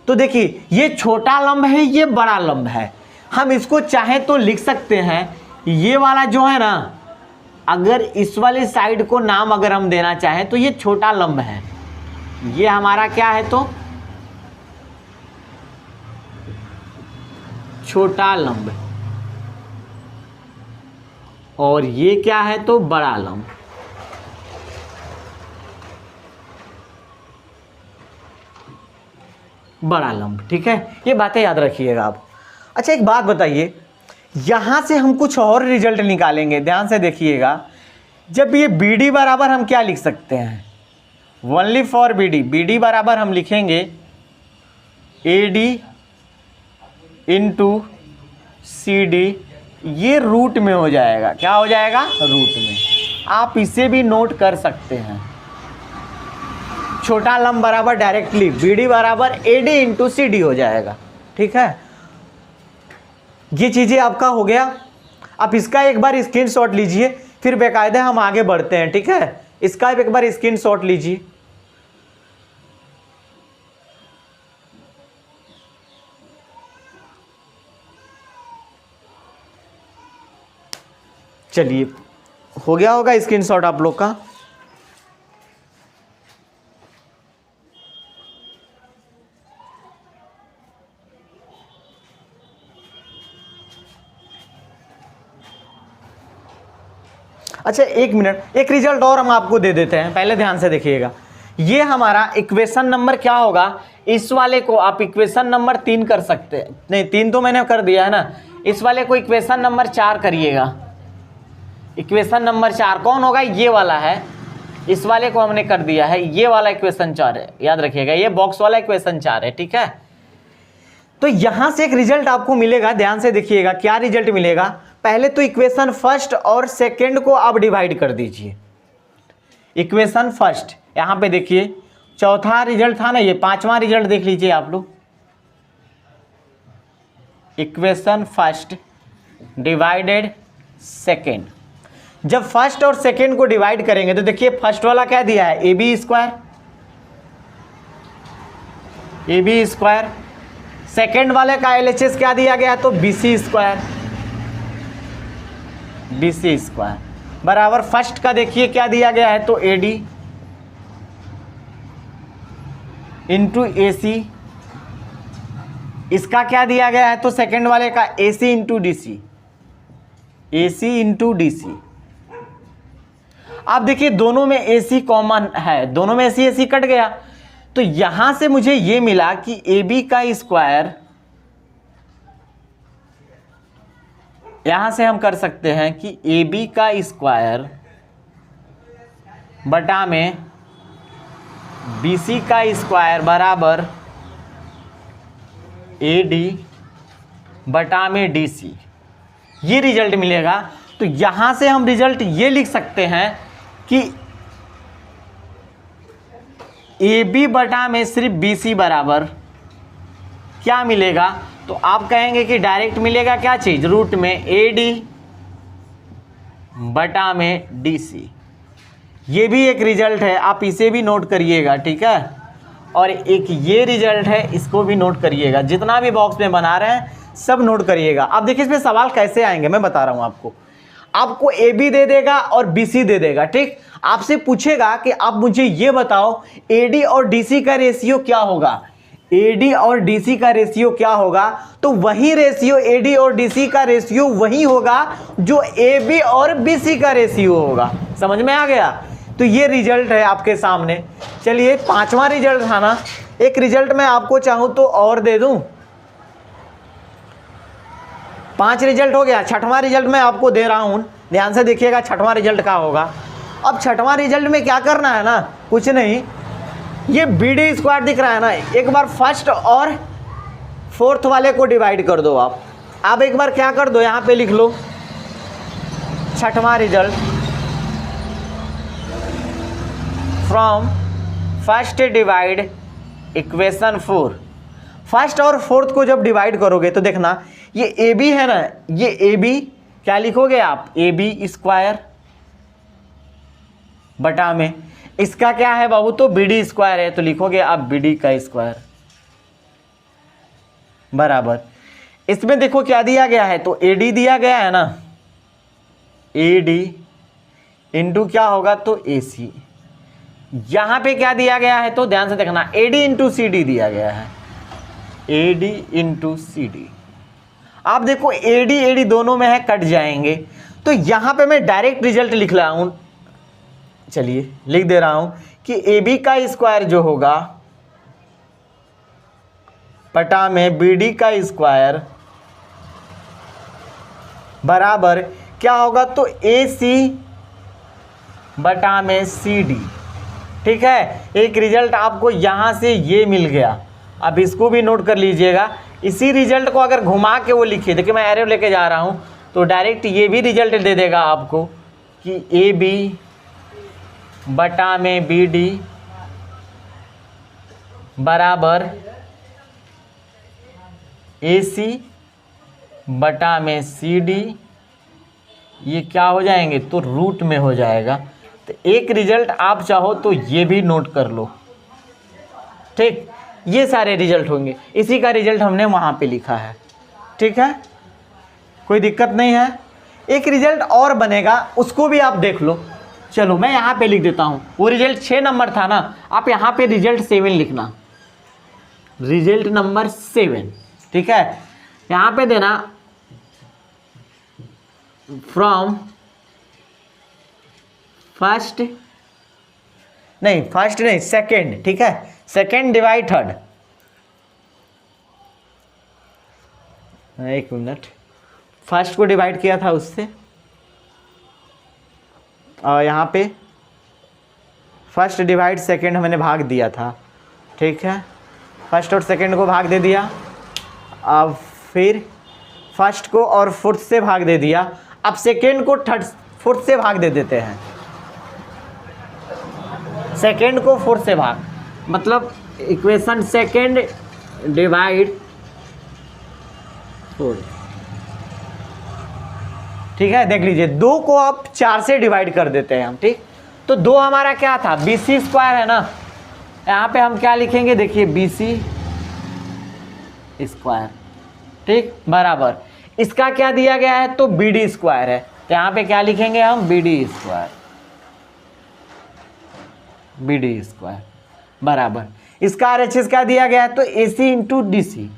तो देखिए ये छोटा लंब है, ये बड़ा लंब है। हम इसको चाहे तो लिख सकते हैं, ये वाला जो है ना, अगर इस वाली साइड को नाम अगर हम देना चाहें तो ये छोटा लंब है, ये हमारा क्या है, तो छोटा लंब, और ये क्या है, तो बड़ा लंब। बड़ा लंब, ठीक है, ये बातें याद रखिएगा आप। अच्छा एक बात बताइए, यहां से हम कुछ और रिजल्ट निकालेंगे, ध्यान से देखिएगा। जब ये BD बराबर हम क्या लिख सकते हैं, ओनली फॉर BD बराबर हम लिखेंगे AD इंटू CD। ये रूट में हो जाएगा, क्या हो जाएगा, रूट में। आप इसे भी नोट कर सकते हैं, छोटा लंब बराबर डायरेक्टली BD बराबर AD इंटू CD हो जाएगा, ठीक है। ये चीज़ें आपका हो गया। आप इसका एक बार स्क्रीनशॉट लीजिए, फिर बेकायदा हम आगे बढ़ते हैं, ठीक है। इसका एक बार स्क्रीनशॉट लीजिए। चलिए हो गया होगा स्क्रीनशॉट आप लोग का। अच्छा एक मिनट, एक रिजल्ट और हम आपको दे देते हैं, पहले ध्यान से देखिएगा। ये हमारा इक्वेशन नंबर क्या होगा, इस वाले को आप इक्वेशन नंबर 3 कर सकते हैं, नहीं 3 तो मैंने कर दिया है ना। इस वाले को इक्वेशन नंबर 4 करिएगा। इक्वेशन नंबर 4 कौन होगा, ये वाला है। इस वाले को हमने कर दिया है, ये वाला इक्वेशन 4 है, याद रखिएगा, ये बॉक्स वाला इक्वेशन 4 है, ठीक है। तो यहां से एक रिजल्ट आपको मिलेगा, ध्यान से देखिएगा क्या रिजल्ट मिलेगा। पहले तो इक्वेशन फर्स्ट और सेकंड को आप डिवाइड कर दीजिए। इक्वेशन फर्स्ट यहां पे देखिए, चौथा रिजल्ट था ना, ये पांचवा रिजल्ट देख लीजिए आप लोग। इक्वेशन फर्स्ट डिवाइडेड सेकंड, जब फर्स्ट और सेकंड को डिवाइड करेंगे तो देखिए फर्स्ट वाला क्या दिया है, AB square, A B square, second वाले का LHS क्या दिया गया है तो BC स्क्वायर, BC स्क्वायर बराबर फर्स्ट का देखिए क्या दिया गया है तो AD इंटू AC, इसका क्या दिया गया है तो सेकेंड वाले का AC into DC, AC into DC। आप देखिए दोनों में AC कॉमन है, दोनों में AC AC कट गया, तो यहां से मुझे ये मिला कि AB का स्क्वायर, यहां से हम कर सकते हैं कि AB का स्क्वायर बटा में BC का स्क्वायर बराबर AD बटा में DC, ये रिजल्ट मिलेगा। तो यहां से हम रिजल्ट ये लिख सकते हैं कि AB बटा में सिर्फ BC बराबर क्या मिलेगा, तो आप कहेंगे कि डायरेक्ट मिलेगा क्या चीज, रूट में AD बटा में DC। ये भी एक रिजल्ट है, आप इसे भी नोट करिएगा, ठीक है। और एक ये रिजल्ट है, इसको भी नोट करिएगा, जितना भी बॉक्स में बना रहे हैं सब नोट करिएगा। अब देखिए इसमें सवाल कैसे आएंगे मैं बता रहा हूं आपको। आपको AB दे देगा और BC दे देगा, ठीक। आपसे पूछेगा कि आप मुझे ये बताओ AD और DC का रेशियो क्या होगा, AD और DC का रेशियो क्या होगा, तो वही रेशियो AD और DC का रेशियो वही होगा जो AB और BC का रेशियो होगा। समझ में आ गया। तो ये रिजल्ट है आपके सामने। चलिए पांचवा रिजल्ट था ना, एक रिजल्ट मैं आपको चाहूं तो और दे दूं। 5 रिजल्ट हो गया, छठवां रिजल्ट मैं आपको दे रहा हूं, ध्यान से देखिएगा छठवां रिजल्ट क्या होगा। अब छठवां रिजल्ट में क्या करना है ना, कुछ नहीं, ये BD स्क्वायर दिख रहा है ना, एक बार फर्स्ट और फोर्थ वाले को डिवाइड कर दो आप। अब एक बार क्या कर दो, यहाँ पे लिख लो छठवां result from first divide equation 4। First और फोर्थ को जब डिवाइड करोगे तो देखना ये AB है ना, ये AB क्या लिखोगे आप, AB स्क्वायर बटा में इसका क्या है बाबू तो BD स्क्वायर है, तो लिखोगे आप BD का स्क्वायर बराबर, इसमें देखो क्या दिया गया है तो AD दिया गया है ना, AD इंटू क्या होगा तो AC। यहां पे क्या दिया गया है तो ध्यान से देखना AD इंटू CD दिया गया है, AD इंटू CD। आप देखो AD दोनों में है, कट जाएंगे, तो यहां पे मैं डायरेक्ट रिजल्ट लिख रहा हूं, चलिए लिख दे रहा हूं कि AB का स्क्वायर जो होगा बटा में BD का स्क्वायर बराबर क्या होगा तो AC बटा में CD, ठीक है। एक रिजल्ट आपको यहां से ये मिल गया, अब इसको भी नोट कर लीजिएगा। इसी रिजल्ट को अगर घुमा के वो लिखिए, देखिए मैं एरो लेके जा रहा हूं, तो डायरेक्ट ये भी रिजल्ट दे देगा आपको कि AB बटा में BD बराबर AC बटा में CD, ये क्या हो जाएंगे तो रूट में हो जाएगा। तो एक रिजल्ट आप चाहो तो ये भी नोट कर लो, ठीक। ये सारे रिजल्ट होंगे, इसी का रिजल्ट हमने वहां पे लिखा है, ठीक है, कोई दिक्कत नहीं है। एक रिजल्ट और बनेगा, उसको भी आप देख लो। चलो मैं यहाँ पे लिख देता हूँ, वो रिजल्ट 6 नंबर था ना, आप यहाँ पे रिजल्ट 7 लिखना, रिजल्ट नंबर 7, ठीक है। यहाँ पे देना फ्रॉम फर्स्ट नहीं सेकेंड, ठीक है, सेकेंड डिवाइड थर्ड। एक मिनट, फर्स्ट को डिवाइड किया था उससे, और यहाँ पे फर्स्ट डिवाइड सेकेंड मैंने भाग दिया था, ठीक है, फर्स्ट और सेकेंड को भाग दे दिया, अब फिर फर्स्ट को और फोर्थ से भाग दे दिया, अब सेकेंड को थर्ड फोर्थ से भाग दे देते हैं, सेकेंड को फोर्थ से भाग, मतलब इक्वेशन सेकेंड डिवाइड फोर्थ, ठीक है। देख लीजिए 2 को आप 4 से डिवाइड कर देते हैं हम, ठीक। तो 2 हमारा क्या था BC स्क्वायर है ना, यहाँ पे हम क्या लिखेंगे देखिए BC स्क्वायर, ठीक, बराबर इसका क्या दिया गया है, तो बी डी स्क्वायर है, तो यहाँ पे क्या लिखेंगे हम, B D square, B D square बराबर इसका आर एच एस क्या दिया गया है, तो ए सी इंटू डी सी,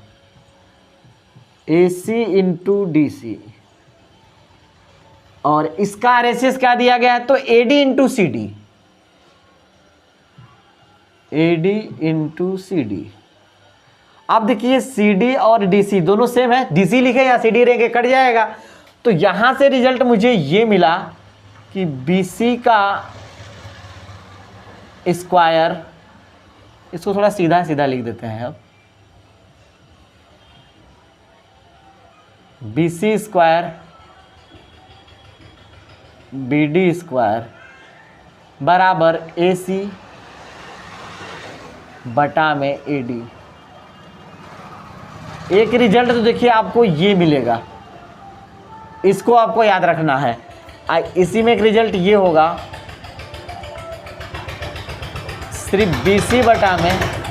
ए सी इंटू डी सी, और इसका आर एच एस क्या दिया गया है, तो A D into C D, A D into C D. अब देखिए सी डी और डी सी दोनों सेम है, डी सी लिखे या सी डी रहेंगे, कट जाएगा, तो यहां से रिजल्ट मुझे ये मिला कि बी सी का स्क्वायर, इसको थोड़ा सीधा सीधा लिख देते हैं अब, बी सी स्क्वायर बी डी स्क्वायर बराबर ए सी बटा में ए डी। एक रिजल्ट तो देखिए आपको ये मिलेगा, इसको आपको याद रखना है। इसी में एक रिजल्ट ये होगा, सिर्फ बी सी बटा में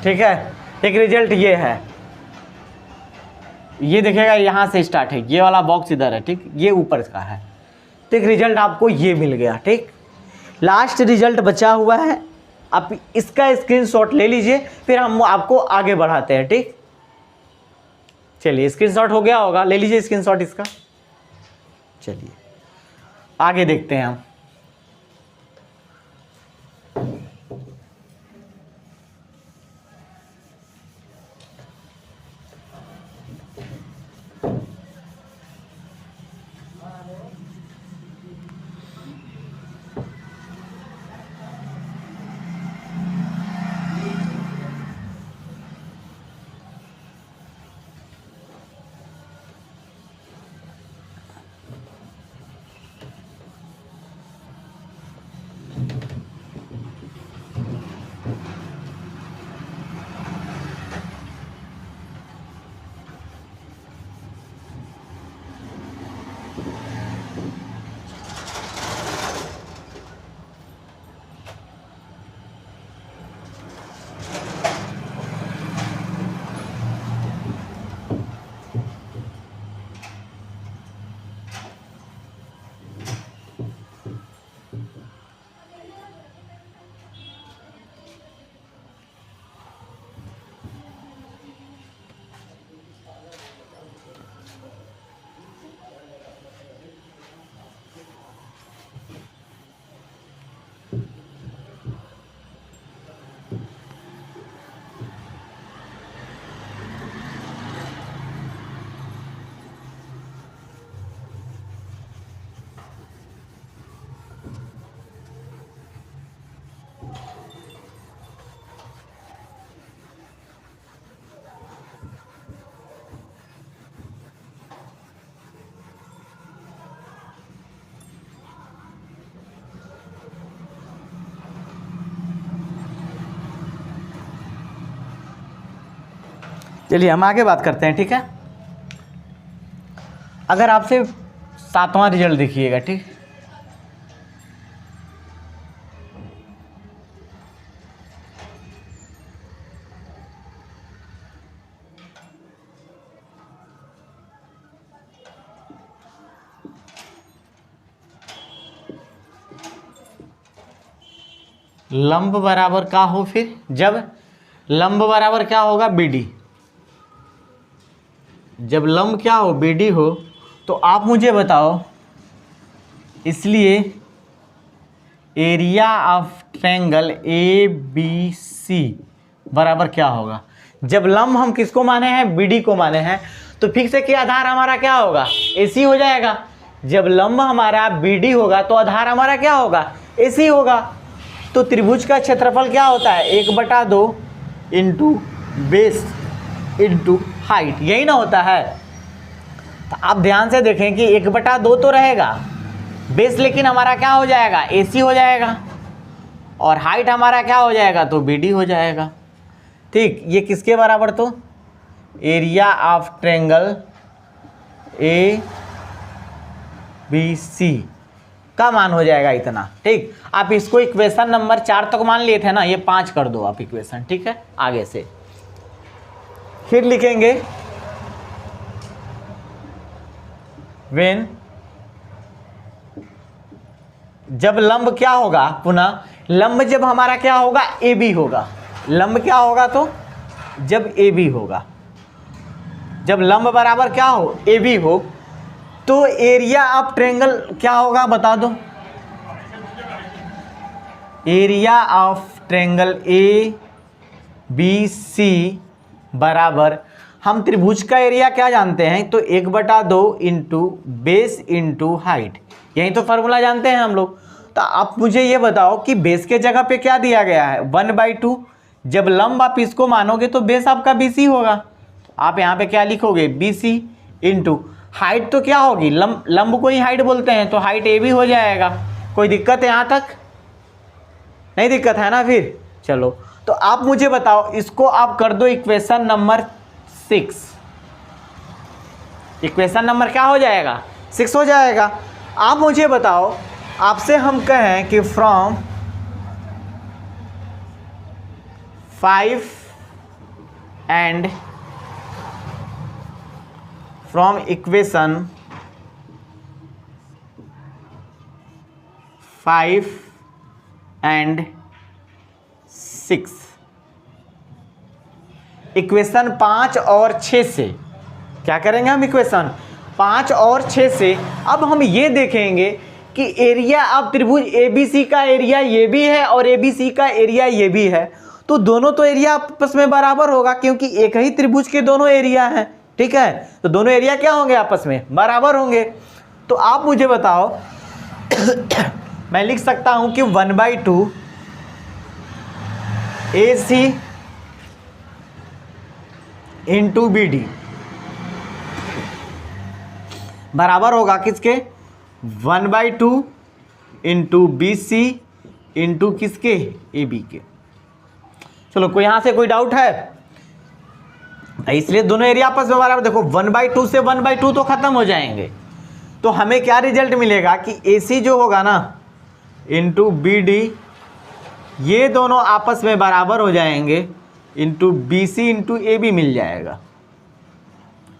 ठीक है, एक रिजल्ट ये है, ये देखिएगा यहाँ से स्टार्ट है, ये वाला बॉक्स इधर है, ठीक, ये ऊपर का है, तो एक रिजल्ट आपको ये मिल गया, ठीक। लास्ट रिजल्ट बचा हुआ है, आप इसका स्क्रीनशॉट ले लीजिए, फिर हम आपको आगे बढ़ाते हैं, ठीक। चलिए स्क्रीनशॉट हो गया होगा, ले लीजिए स्क्रीनशॉट इसका, चलिए आगे देखते हैं हम। चलिए हम आगे बात करते हैं, ठीक है। अगर आपसे 7वां रिजल्ट देखिएगा, ठीक, लंब बराबर का हो, फिर जब लंब बराबर क्या होगा, बी डी, जब लंब क्या हो, बी डी हो, तो आप मुझे बताओ, इसलिए area of triangle A B C बराबर क्या होगा, जब लंब हम किसको माने हैं, बी डी को माने हैं, तो फिक्स है कि आधार हमारा क्या होगा, ए सी हो जाएगा। जब लंब हमारा बी डी होगा तो आधार हमारा क्या होगा, ए सी होगा। तो त्रिभुज का क्षेत्रफल क्या होता है, 1/2 इंटू बेस इंटू हाइट, यही ना होता है। तो आप ध्यान से देखें कि 1/2 तो रहेगा, बेस लेकिन हमारा क्या हो जाएगा, AC हो जाएगा, और हाइट हमारा क्या हो जाएगा, तो BD हो जाएगा। ठीक, ये किसके बराबर, तो area of triangle A B C का मान हो जाएगा इतना। ठीक, आप इसको इक्वेशन नंबर 4 तक मान लिए थे ना, ये 5 कर दो आप इक्वेशन। ठीक है, आगे से फिर लिखेंगे व्हेन, जब लंब क्या होगा, पुनः लंब जब हमारा क्या होगा, ए बी होगा। लंब क्या होगा, तो जब ए बी होगा, जब लंब बराबर क्या हो, ए बी हो, तो एरिया ऑफ ट्रायंगल क्या होगा, बता दो। Area of triangle A B C बराबर, हम त्रिभुज का एरिया क्या जानते हैं, तो 1/2 इंटू बेस इंटू हाइट, यही तो फॉर्मूला जानते हैं हम लोग। तो आप मुझे ये बताओ कि बेस के जगह पे क्या दिया गया है, 1/2। जब लंब आप इसको मानोगे तो बेस आपका BC होगा, आप यहाँ पे क्या लिखोगे, BC इंटू हाइट, तो क्या होगी, लंब को ही हाइट बोलते हैं, तो हाइट AB हो जाएगा। कोई दिक्कत है यहाँ तक, नहीं दिक्कत है ना। फिर चलो, तो आप मुझे बताओ, इसको आप कर दो इक्वेशन नंबर 6। इक्वेशन नंबर क्या हो जाएगा, 6 हो जाएगा। आप मुझे बताओ, आपसे हम कहें कि from 5 and from equation 5 and 6, equation 5 और 6 से क्या करेंगे हम, इक्वेशन 5 और 6 से अब हम ये देखेंगे कि एरिया ऑफ त्रिभुज ABC का एरिया ये भी है और ABC का एरिया ये भी है, तो दोनों तो एरिया आपस में बराबर होगा, क्योंकि एक ही त्रिभुज के दोनों एरिया हैं। ठीक है, तो दोनों एरिया क्या होंगे, आपस में बराबर होंगे। तो आप मुझे बताओ मैं लिख सकता हूं कि 1/2 AC इंटू BD बराबर होगा किसके, 1/2 इंटू BC इंटू किसके, AB के। चलो, कोई यहां से कोई डाउट है, इसलिए दोनों एरिया आपस में बराबर। देखो 1/2 से 1/2 तो खत्म हो जाएंगे, तो हमें क्या रिजल्ट मिलेगा कि AC जो होगा ना इंटू BD, ये दोनों आपस में बराबर हो जाएंगे, इंटू BC इंटू AB मिल जाएगा।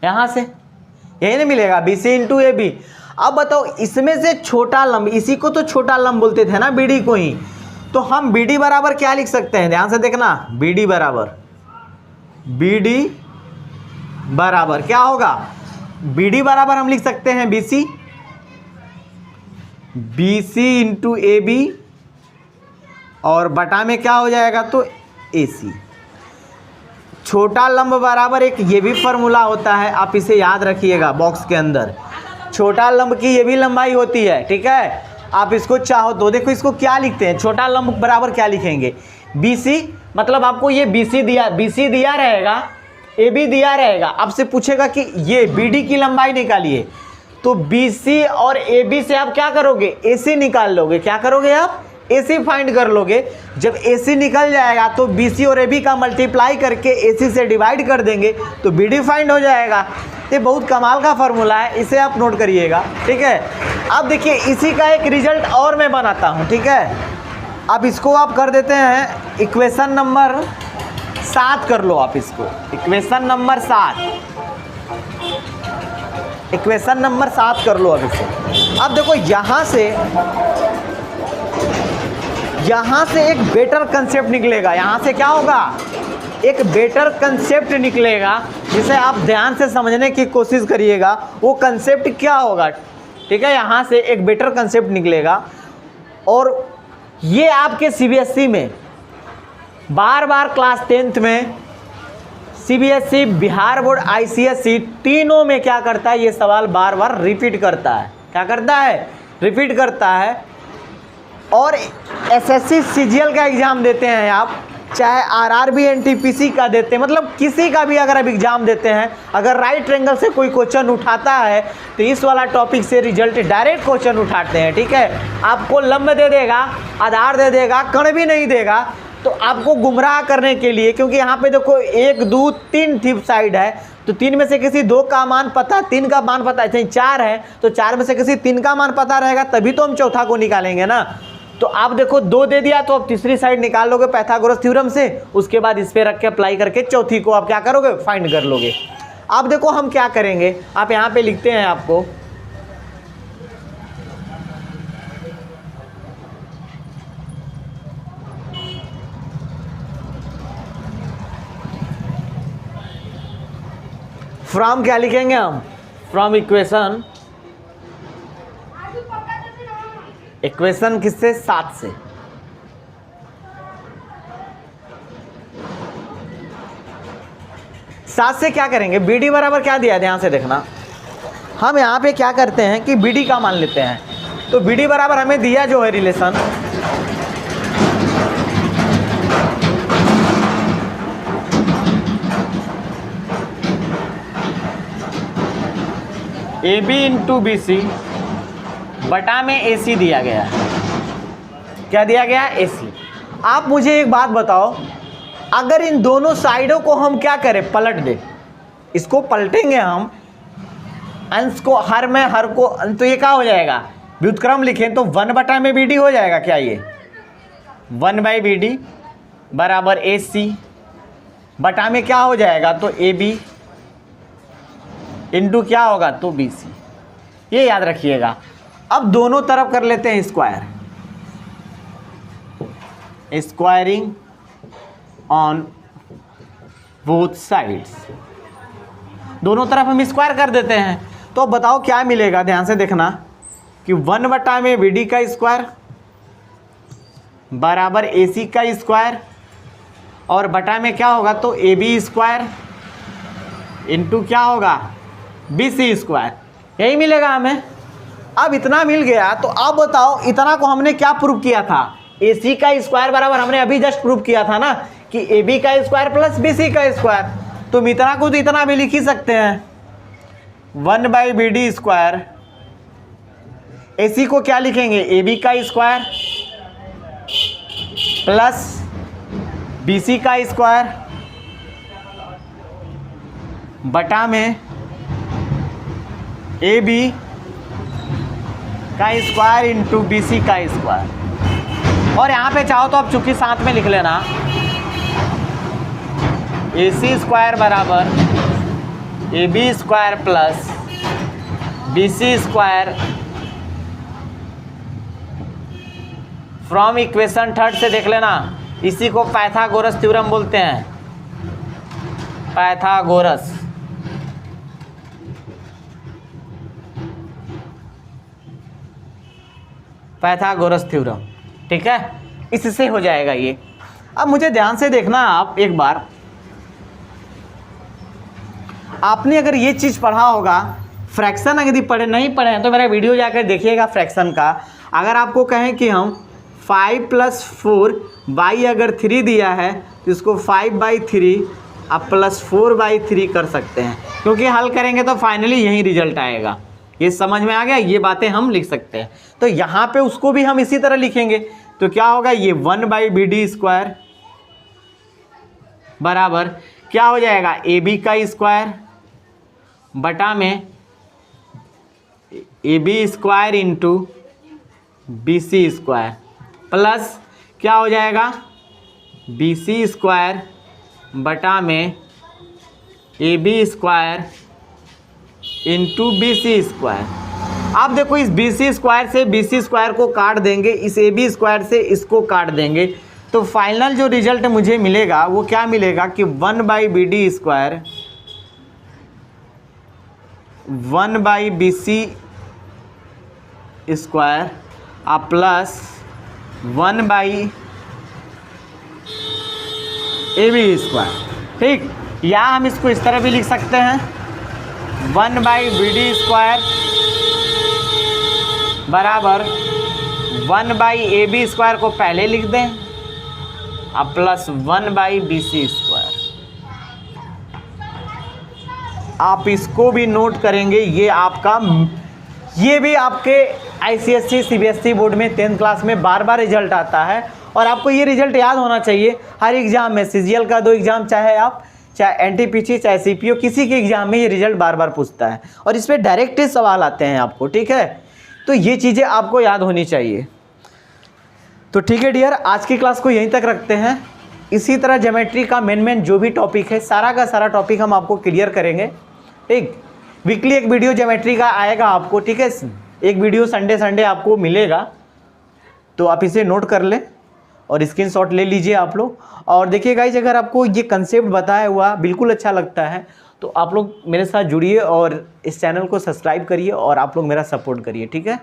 यहां से यही नहीं मिलेगा, BC इंटू AB। अब बताओ, इसमें से छोटा लंब, इसी को तो छोटा लंब बोलते थे ना, BD को ही, तो हम BD बराबर क्या लिख सकते हैं, ध्यान से देखना, BD बराबर क्या होगा, BD बराबर हम लिख सकते हैं BC इंटू AB, और बटा में क्या हो जाएगा, तो AC। छोटा लंब बराबर एक ये भी फॉर्मूला होता है, आप इसे याद रखिएगा बॉक्स के अंदर। छोटा लंब की ये भी लंबाई होती है। ठीक है, आप इसको चाहो तो देखो, इसको क्या लिखते हैं, छोटा लंब बराबर क्या लिखेंगे, BC, मतलब आपको ये BC दिया रहेगा, AB दिया रहेगा, आपसे पूछेगा कि ये BD की लंबाई निकालिए, तो BC और AB से आप क्या करोगे, AC निकाल लोगे। क्या करोगे आप, AC फाइंड कर लोगे। जब AC निकल जाएगा तो BC और AB का मल्टीप्लाई करके AC से डिवाइड कर देंगे, तो BD फाइंड हो जाएगा। ये बहुत कमाल का फॉर्मूला है, इसे आप नोट करिएगा। ठीक है, अब देखिए इसी का एक रिजल्ट और मैं बनाता हूँ। ठीक है, अब इसको आप कर देते हैं इक्वेशन नंबर 7 कर लो आप इसको, इक्वेशन नंबर 7 कर लो अब इसे। अब देखो यहाँ से एक बेटर कंसेप्ट निकलेगा, यहाँ से क्या होगा, एक बेटर कंसेप्ट निकलेगा, जिसे आप ध्यान से समझने की कोशिश करिएगा। वो कंसेप्ट क्या होगा, ठीक है, यहाँ से एक बेटर कंसेप्ट निकलेगा, और ये आपके CBSE में बार बार क्लास 10th में, CBSE, बिहार बोर्ड, ICSE, तीनों में क्या करता है, ये सवाल बार बार रिपीट करता है। क्या करता है, रिपीट करता है। और SSC CGL का एग्ज़ाम देते हैं आप, चाहे RRB NTPC का देते हैं, मतलब किसी का भी अगर आप एग्ज़ाम देते हैं, अगर राइट ट्रायंगल से कोई क्वेश्चन उठाता है तो इस वाला टॉपिक से रिजल्ट डायरेक्ट क्वेश्चन उठाते हैं। ठीक है, आपको लंब दे देगा, आधार दे देगा, कण भी नहीं देगा, तो आपको गुमराह करने के लिए, क्योंकि यहाँ पे देखो 1 2 3 थिप साइड है, तो 3 में से किसी 2 का मान पता, 3 का मान पता है, 4 है तो 4 में से किसी 3 का मान पता रहेगा, तभी तो हम चौथा को निकालेंगे ना। तो आप देखो 2 दे दिया, तो आप तीसरी साइड निकाल लोगे पाइथागोरस थ्योरम से, उसके बाद इस पे रख के अप्लाई करके चौथी को आप क्या करोगे, फाइंड कर लोगे। अब देखो हम क्या करेंगे, आप यहाँ पे लिखते हैं आपको फ्रॉम, क्या लिखेंगे हम, फ्रॉम इक्वेशन, इक्वेशन किससे, 7 से। सात से क्या करेंगे, बी डी बराबर क्या दिया है, ध्यान से देखना। हम यहाँ पे क्या करते हैं कि बी डी का मान लेते हैं, तो बी डी बराबर हमें दिया जो है relation A B into B C बटा में ए सी दिया गया है। क्या दिया गया, ए सी। आप मुझे एक बात बताओ, अगर इन दोनों साइडों को हम क्या करें, पलट दें, इसको पलटेंगे हम, अंश को हर में हर को, तो ये क्या हो जाएगा, व्युत्क्रम लिखें तो 1 बटा में बी डी हो जाएगा। क्या ये 1 बाई बी डी बराबर ए सी बटा में क्या हो जाएगा, तो ए बी इंटू क्या होगा, तो बी सी। ये याद रखिएगा। अब दोनों तरफ कर लेते हैं square, squaring on both sides, दोनों तरफ हम स्क्वायर कर देते हैं। तो बताओ क्या मिलेगा, ध्यान से देखना कि 1 बटा में बी डी का स्क्वायर बराबर ए सी का स्क्वायर और बटा में क्या होगा, तो ए बी स्क्वायर इंटू क्या होगा, बी सी स्क्वायर, यही मिलेगा हमें। अब इतना मिल गया, तो अब बताओ इतना को हमने क्या प्रूव किया था, ए सी का स्क्वायर बराबर हमने अभी जस्ट प्रूव किया था ना कि ए बी का स्क्वायर प्लस बी सी का स्क्वायर। तो इतना को तो इतना भी लिख ही सकते हैं, 1 बाई बी डी स्क्वायर, ए सी को क्या लिखेंगे, ए बी का स्क्वायर प्लस बी सी का स्क्वायर बटा में ए बी का स्क्वायर इंटू बी सी का स्क्वायर। और यहाँ पे चाहो तो आप चूंकि साथ में लिख लेना, ए सी स्क्वायर बराबर A B square plus B C square from equation 3 से देख लेना। इसी को पाइथागोरस थ्योरम बोलते हैं, पाइथागोरस। पाइथागोरस थ्योरम, ठीक है, इससे हो जाएगा ये। अब मुझे ध्यान से देखना आप एक बार, आपने अगर ये चीज़ पढ़ा होगा, फ्रैक्शन अगर पढ़े नहीं पढ़े हैं तो मेरा वीडियो जाकर देखिएगा फ्रैक्शन का। अगर आपको कहें कि हम 5 + 4 बाई अगर 3 दिया है तो इसको 5/3 आप +4/3 कर सकते हैं, क्योंकि हल करेंगे तो फाइनली यही रिजल्ट आएगा। ये समझ में आ गया, ये बातें हम लिख सकते हैं। तो यहाँ पे उसको भी हम इसी तरह लिखेंगे, तो क्या होगा, ये 1 बाई बी डी स्क्वायर बराबर क्या हो जाएगा, ए बी का स्क्वायर बटा में A B square into B C square plus क्या हो जाएगा, बी सी स्क्वायर बटा में A B square into B C square. आप देखो इस बी सी स्क्वायर से बी सी स्क्वायर को काट देंगे, इस ए बी स्क्वायर से इसको काट देंगे, तो फाइनल जो रिजल्ट मुझे मिलेगा वो क्या मिलेगा कि 1 by b D square 1 by B C square आप plus 1 by a B square. ठीक, या हम इसको इस तरह भी लिख सकते हैं, 1 बाई बी डी स्क्वायर बराबर 1 बाई ए बी स्क्वायर को पहले लिख दें अब plus 1 by B C square. आप इसको भी नोट करेंगे, ये आपका, ये भी आपके ICSE CBSE बोर्ड में 10th क्लास में बार बार रिजल्ट आता है और आपको ये रिजल्ट याद होना चाहिए हर एग्जाम में, सीजीएल का 2 एग्जाम चाहे आप, चाहे एनटीपीसी, चाहे सीपीओ, किसी के एग्जाम में ये रिजल्ट बार बार पूछता है और इस पर डायरेक्ट सवाल आते हैं आपको, ठीक है। तो ये चीज़ें आपको याद होनी चाहिए। तो ठीक है डियर, आज की क्लास को यहीं तक रखते हैं। इसी तरह ज्योमेट्री का मेन जो भी टॉपिक है, सारा का सारा टॉपिक हम आपको क्लियर करेंगे, ठीक। वीकली एक वीडियो ज्योमेट्री का आएगा आपको, ठीक है। एक वीडियो संडे आपको मिलेगा, तो आप इसे नोट कर लें और स्क्रीनशॉट ले लीजिए आप लोग। और देखिए गाइज, अगर आपको ये कंसेप्ट बताया हुआ बिल्कुल अच्छा लगता है तो आप लोग मेरे साथ जुड़िए और इस चैनल को सब्सक्राइब करिए और आप लोग मेरा सपोर्ट करिए, ठीक है।